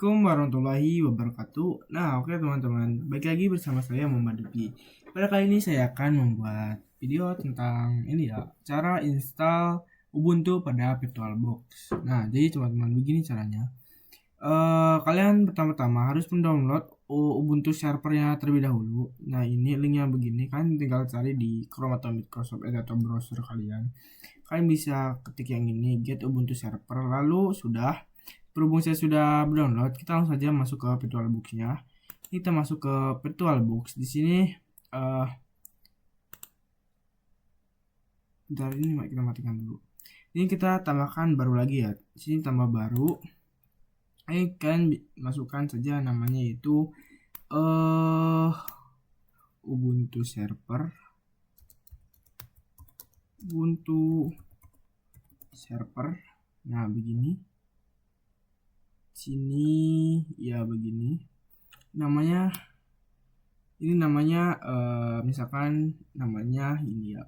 Assalamualaikum warahmatullahi wabarakatuh. Nah, oke teman-teman, baik lagi bersama saya Muhammad Duki. Pada kali ini saya akan membuat video tentang ini ya, cara install Ubuntu pada VirtualBox. Nah, jadi teman-teman begini caranya. Kalian pertama-tama harus mendownload Ubuntu servernya terlebih dahulu. Nah, ini linknya begini kan, tinggal cari di Chrome atau Microsoft Edge atau browser kalian. Kalian bisa ketik yang ini, get Ubuntu server, lalu sudah. Berhubung saya sudah download, kita langsung saja masuk ke VirtualBox-nya. Kita masuk ke VirtualBox. Di sini bentar, ini kita matikan dulu. Ini kita tambahkan baru lagi ya. Di sini tambah baru. Ini kalian masukkan saja namanya yaitu Ubuntu server. Ubuntu server. Nah, begini. Sini ya begini. Namanya misalkan namanya ini ya.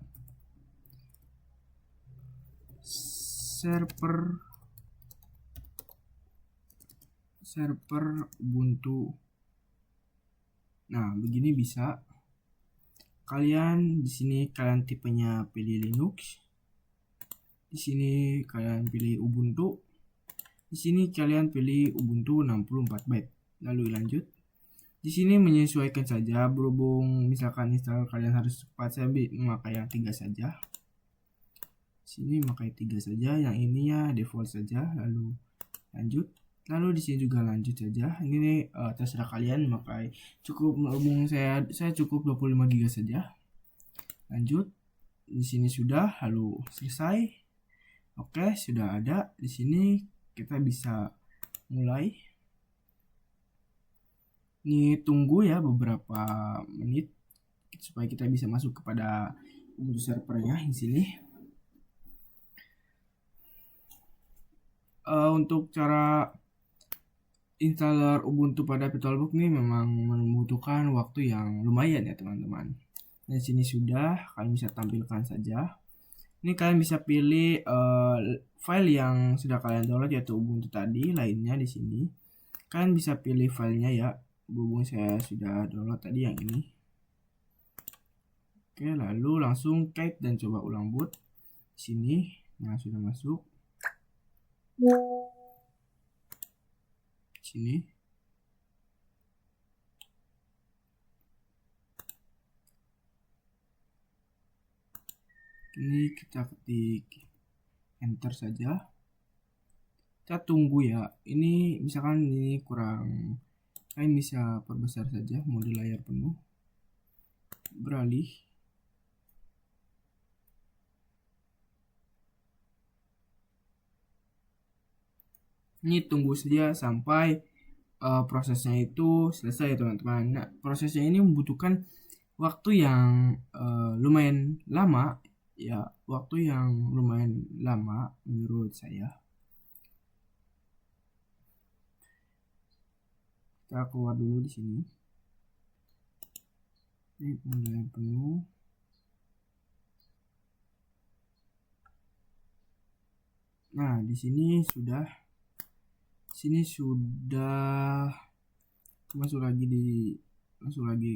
server Ubuntu. Nah, begini bisa. Kalian di sini kalian tipenya pilih Linux. Di sini kalian pilih Ubuntu. Di sini kalian pilih Ubuntu 64 byte. Lalu lanjut. Di sini menyesuaikan saja, berhubung misalkan install kalian harus cepat, saya memakai yang 3 saja. Sini memakai 3 saja, yang ini ya default saja. Lalu lanjut. Lalu di sini juga lanjut saja. Ini terserah kalian memakai, cukup berhubung saya cukup 25 GB saja. Lanjut. Di sini sudah, lalu selesai. Oke, sudah ada. Di sini kita bisa mulai. Ini tunggu ya beberapa menit supaya kita bisa masuk kepada Ubuntu servernya di sini. Untuk cara installer Ubuntu pada VirtualBox ini memang membutuhkan waktu yang lumayan ya teman-teman. Di sini sudah, kalian bisa tampilkan saja. Ini kalian bisa pilih file yang sudah kalian download yaitu Ubuntu tadi, lainnya di sini. Kalian bisa pilih filenya ya. Berhubung saya sudah download tadi yang ini. Oke, lalu langsung klik dan coba ulang boot. Sini, nah sudah masuk. Sini. Ini kita ketik enter saja. Kita tunggu ya. Ini misalkan ini kurang, kalian bisa perbesar saja mode layar penuh. Beralih. Ini tunggu saja sampai prosesnya itu selesai ya teman-teman. Nah, prosesnya ini membutuhkan waktu yang lumayan lama ya, waktu yang lumayan lama menurut saya. Kita keluar dulu di sini. Ini mulai penuh. Nah, di sini sudah masuk lagi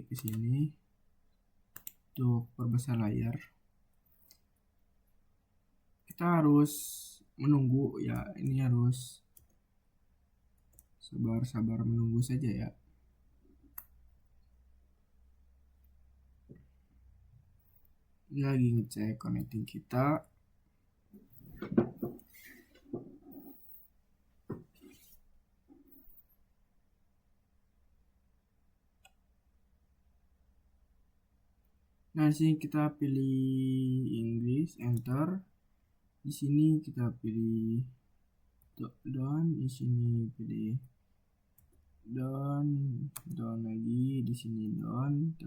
ke sini untuk perbesar layar. Kita harus menunggu ya, ini harus sabar menunggu saja ya. Ini lagi ngecek connecting kita. Nah, di sini kita pilih English, enter. Di sini kita pilih down, di sini pilih down lagi, di sini down,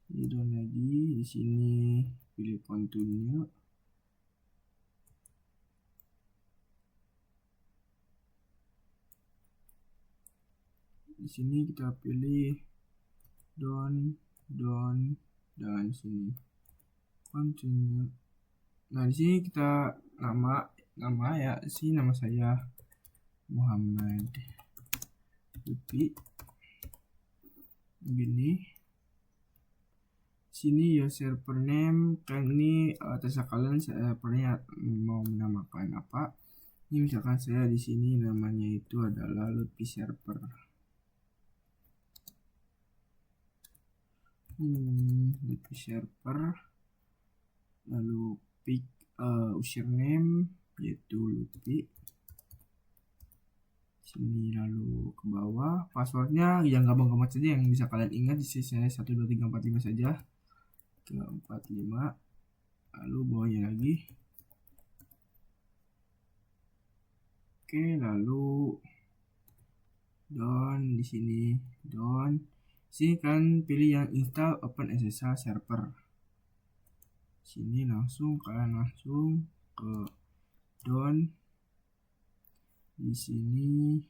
ini down lagi, di sini pilih continue. Di sini kita pilih down dan sini continue. Nah, di sini kita nama ya, sini nama saya Muhammad Lutfi begini. Sini ya server name, kan ini terserah kalian servernya mau menamakan apa. Ini misalkan saya di sini namanya itu adalah Lutfi server. Lutfi server, lalu pick username yaitu Lutfi. Sini lalu ke bawah passwordnya yang gampang-gampang saja yang bisa kalian ingat. Di sini saya 12345 saja. 345, lalu bawahnya lagi. Oke, lalu di sini kan pilih yang install OpenSSH server. Sini kalian langsung ke di sini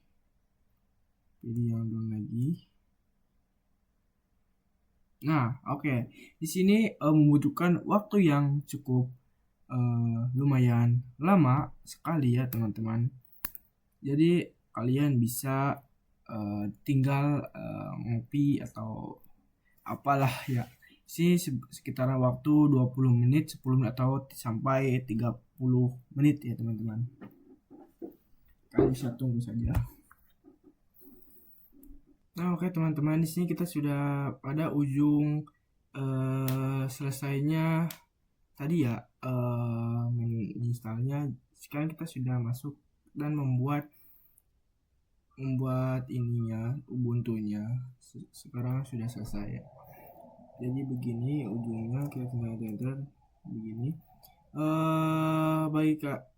pilih yang lagi. Nah, oke. Di sini membutuhkan waktu yang cukup lumayan lama sekali ya, teman-teman. Jadi kalian bisa tinggal ngopi atau apalah ya. Sih sekitaran waktu 20 menit, 10 menit atau sampai 30 menit ya, teman-teman. Kalian bisa tunggu saja. Nah, oke teman-teman, di sini kita sudah pada ujung selesainya tadi ya menginstalnya. Sekarang kita sudah masuk dan membuat ininya, Ubuntu-nya. Sekarang sudah selesai. Jadi begini ujungnya, kita tinggal enter begini. Baik Kak,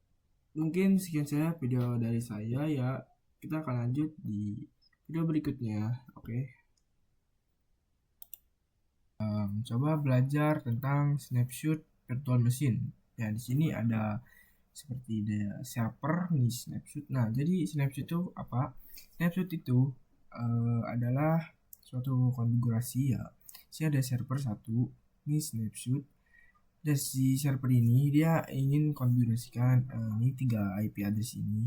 mungkin sekian saja video dari saya ya. Kita akan lanjut di video berikutnya. Oke. Coba belajar tentang snapshot virtual machine. Ya, di sini ada seperti ada server nih snapshot. Nah, jadi snapshot itu apa? Snapshot itu adalah suatu konfigurasi ya. Sini ada server 1, ini snapshot. Dan si server ini dia ingin konfigurasikan ini 3 IP address ini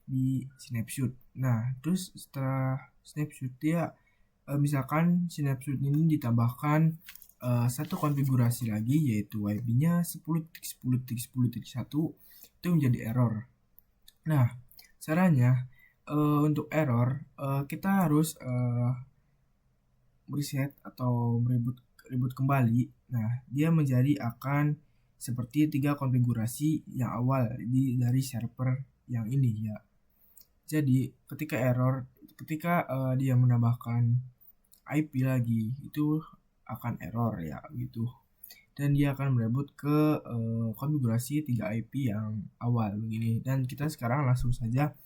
di snapshot. Nah, terus setelah snapshot dia misalkan snapshot ini ditambahkan satu konfigurasi lagi yaitu IP-nya 10.10.10.1 itu menjadi error. Nah, caranya untuk error kita harus reset atau reboot kembali. Nah, dia menjadi akan seperti 3 konfigurasi yang awal dari server yang ini ya. Jadi ketika dia menambahkan IP lagi itu akan error ya gitu. Dan dia akan mereboot ke konfigurasi 3 IP yang awal begini. Dan kita sekarang langsung saja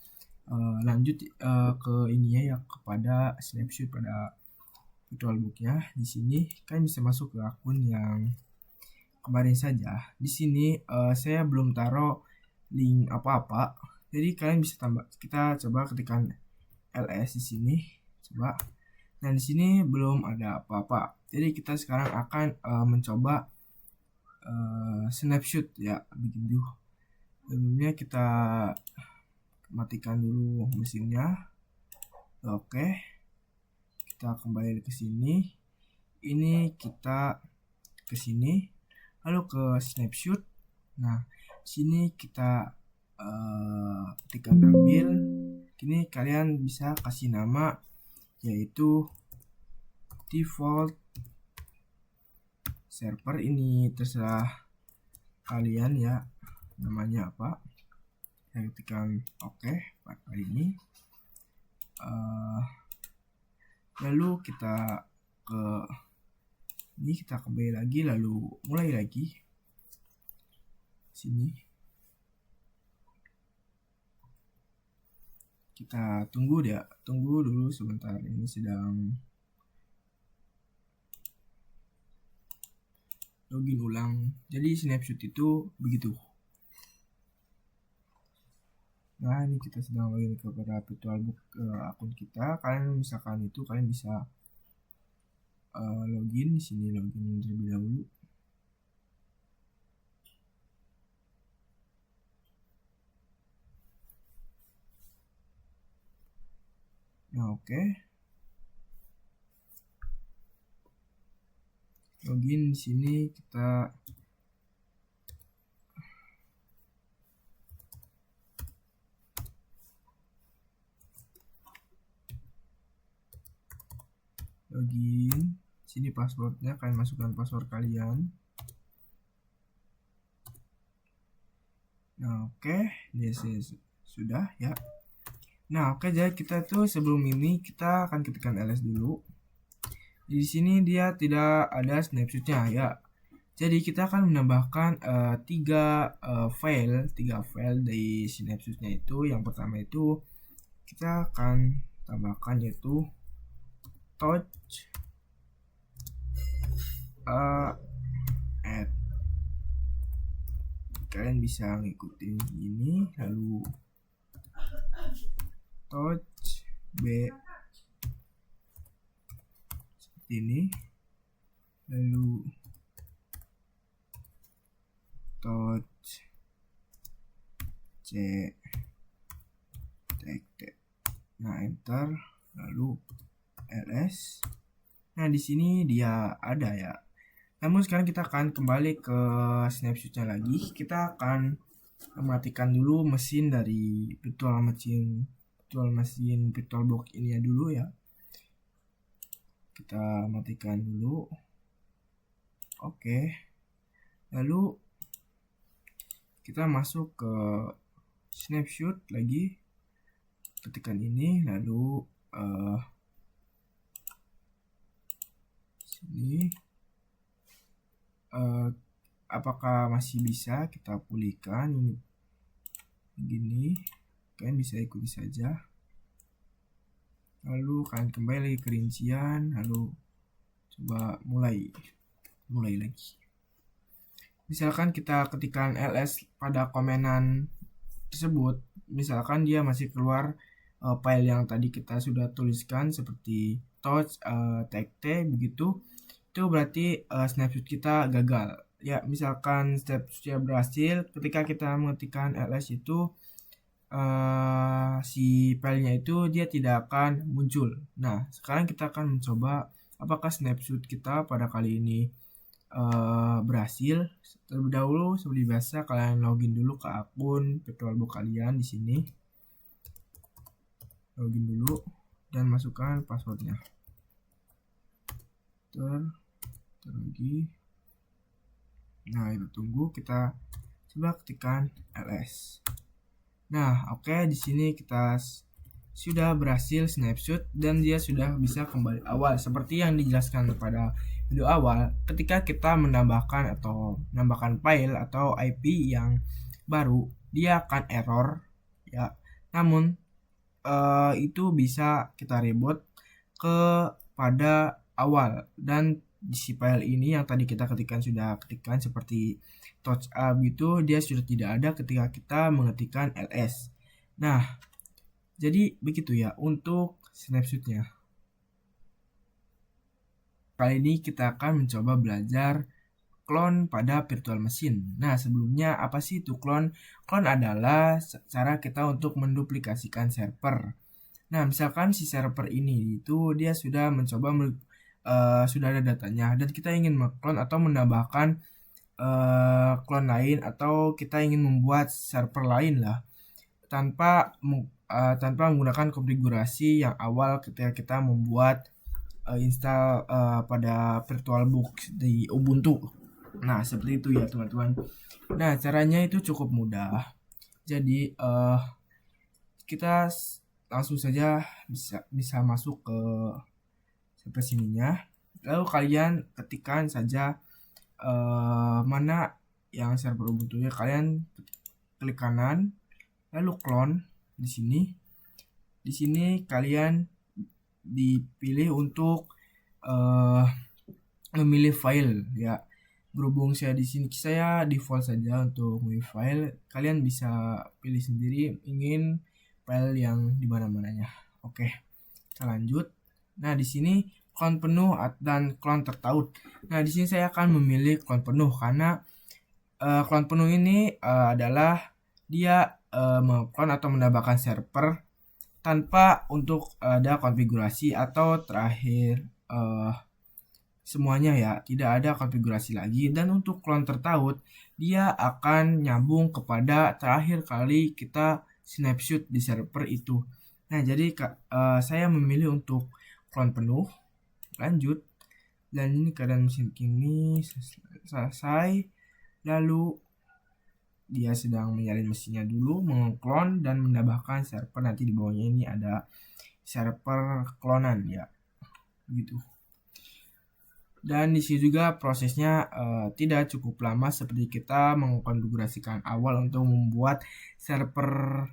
lanjut ke ininya ya, kepada snapshot pada VirtualBook-nya. Di sini kalian bisa masuk ke akun yang kemarin saja. Di sini saya belum taruh link apa-apa. Jadi kalian bisa kita coba ketikkan ls di sini, coba. Nah, di sini belum ada apa-apa. Jadi kita sekarang akan mencoba snapshot ya, begitu. Sebelumnya kita matikan dulu mesinnya. Oke. Kita kembali ke sini. Ini kita ke sini, lalu ke snapshot. Nah, sini kita ketikkan ambil. Kini kalian bisa kasih nama yaitu default server. Ini terserah kalian ya, namanya apa. Saya ketikkan oke pakai ini. Lalu kita kita kembali lagi, lalu mulai lagi sini. Kita tunggu dulu sebentar, ini sedang login ulang. Jadi snapshot itu begitu. Nah, ini kita sedang login kepada VirtualBook akun kita. Kalian misalkan itu kalian bisa login di sini, login terlebih dahulu. Oke. Login di sini kita login. Sini passwordnya, kalian masukkan password kalian. Nah, oke, sudah ya. Nah, oke, jadi kita tuh sebelum ini kita akan ketikkan ls dulu. Di sini dia tidak ada snapshotnya ya. Jadi kita akan menambahkan tiga file dari snapshotnya itu. Yang pertama itu kita akan tambahkan yaitu touch add. Kalian bisa ngikutin ini, lalu touch b seperti ini, lalu touch c t. Nah, enter, lalu ls. Nah, di sini dia ada ya. Namun sekarang kita akan kembali ke snapshotnya lagi. Kita akan mematikan dulu mesin dari VirtualBox ini ya dulu ya. Kita matikan dulu. Oke. Lalu kita masuk ke snapshot lagi. Ketikkan ini, lalu sini. Apakah masih bisa kita pulihkan ini begini? Kalian bisa ikuti saja. Lalu kalian kembali lagi ke rincian, lalu coba mulai lagi. Misalkan kita ketikkan ls pada komenan tersebut, misalkan dia masih keluar file yang tadi kita sudah tuliskan seperti touch txt begitu, itu berarti snapshot kita gagal ya. Misalkan snapshotnya berhasil ketika kita mengetikkan ls itu si filenya itu dia tidak akan muncul. Nah, sekarang kita akan mencoba apakah snapshot kita pada kali ini berhasil. Terlebih dahulu seperti biasa kalian login dulu ke akun VirtualBox kalian di sini. Login dulu dan masukkan passwordnya. Lagi. Nah, itu tunggu, kita coba ketikkan ls. Nah, oke, di sini kita sudah berhasil snapshot dan dia sudah bisa kembali awal seperti yang dijelaskan pada video awal. Ketika kita menambahkan file atau IP yang baru, dia akan error ya. Namun itu bisa kita reboot pada awal, dan di si file ini yang tadi kita ketikkan seperti touch up itu dia sudah tidak ada ketika kita mengetikkan ls. Nah, jadi begitu ya untuk snapshotnya. Kali ini kita akan mencoba belajar clone pada virtual machine. Nah, sebelumnya apa sih itu clone? Clone adalah cara kita untuk menduplikasikan server. Nah, misalkan si server ini itu dia sudah mencoba sudah ada datanya dan kita ingin mengclone atau menambahkan clone lain, atau kita ingin membuat server lain lah tanpa menggunakan konfigurasi yang awal ketika kita membuat install pada VirtualBox di Ubuntu. Nah, seperti itu ya teman-teman. Nah, caranya itu cukup mudah. Jadi kita langsung saja bisa masuk ke sampai sininya. Lalu kalian ketikkan saja mana yang server Ubuntu-nya, kalian klik kanan, lalu clone di sini. Di sini kalian dipilih untuk memilih file ya. Berhubung saya di sini saya default saja untuk memilih file, kalian bisa pilih sendiri ingin file yang dimana-mananya. Oke, kita lanjut. Nah, di sini clone penuh dan clone tertaut. Nah, di sini saya akan memilih clone penuh karena clone penuh ini adalah dia mengclone atau menambahkan server tanpa untuk ada konfigurasi atau terakhir semuanya ya, tidak ada konfigurasi lagi. Dan untuk clone tertaut, dia akan nyambung kepada terakhir kali kita snapshot di server itu. Nah, jadi saya memilih untuk clone penuh, lanjut, dan ini keadaan mesin kini selesai. Lalu dia sedang menyalin mesinnya dulu, mengklon dan menambahkan server. Nanti di bawahnya ini ada server klonan ya, gitu. Dan di sini juga prosesnya tidak cukup lama seperti kita mengkonfigurasikan awal untuk membuat server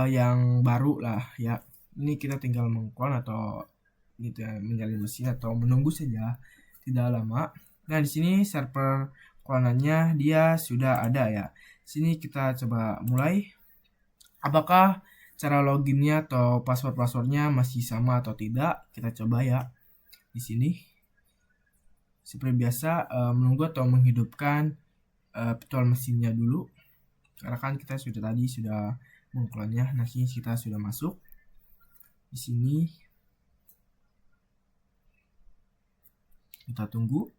yang baru lah ya. Ini kita tinggal mengklon atau gitu ya, menyalin mesin atau menunggu saja, tidak lama. Nah, di sini server klonannya dia sudah ada ya. Sini kita coba mulai. Apakah cara loginnya atau passwordnya masih sama atau tidak? Kita coba ya. Di sini seperti biasa menunggu atau menghidupkan virtual mesinnya dulu, karena kan kita sudah mengklonnya. Nah, sini kita sudah masuk. Di sini kita tunggu.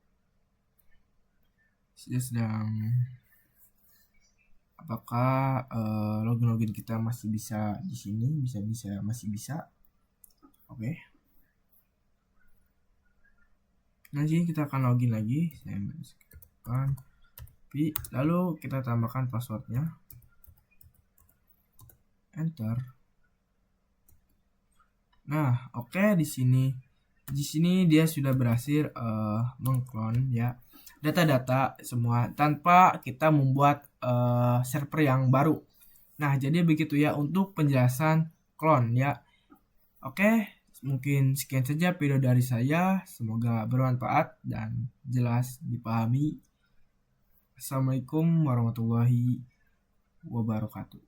Dia sedang apakah login kita masih bisa di sini, masih bisa. Oke. Nanti kita akan login lagi. Saya masukkan lalu kita tambahkan passwordnya, enter. Nah, oke, di sini dia sudah berhasil mengklon ya data-data semua tanpa kita membuat server yang baru. Nah, jadi begitu ya untuk penjelasan clone ya. Oke, mungkin sekian saja video dari saya. Semoga bermanfaat dan jelas dipahami. Assalamualaikum warahmatullahi wabarakatuh.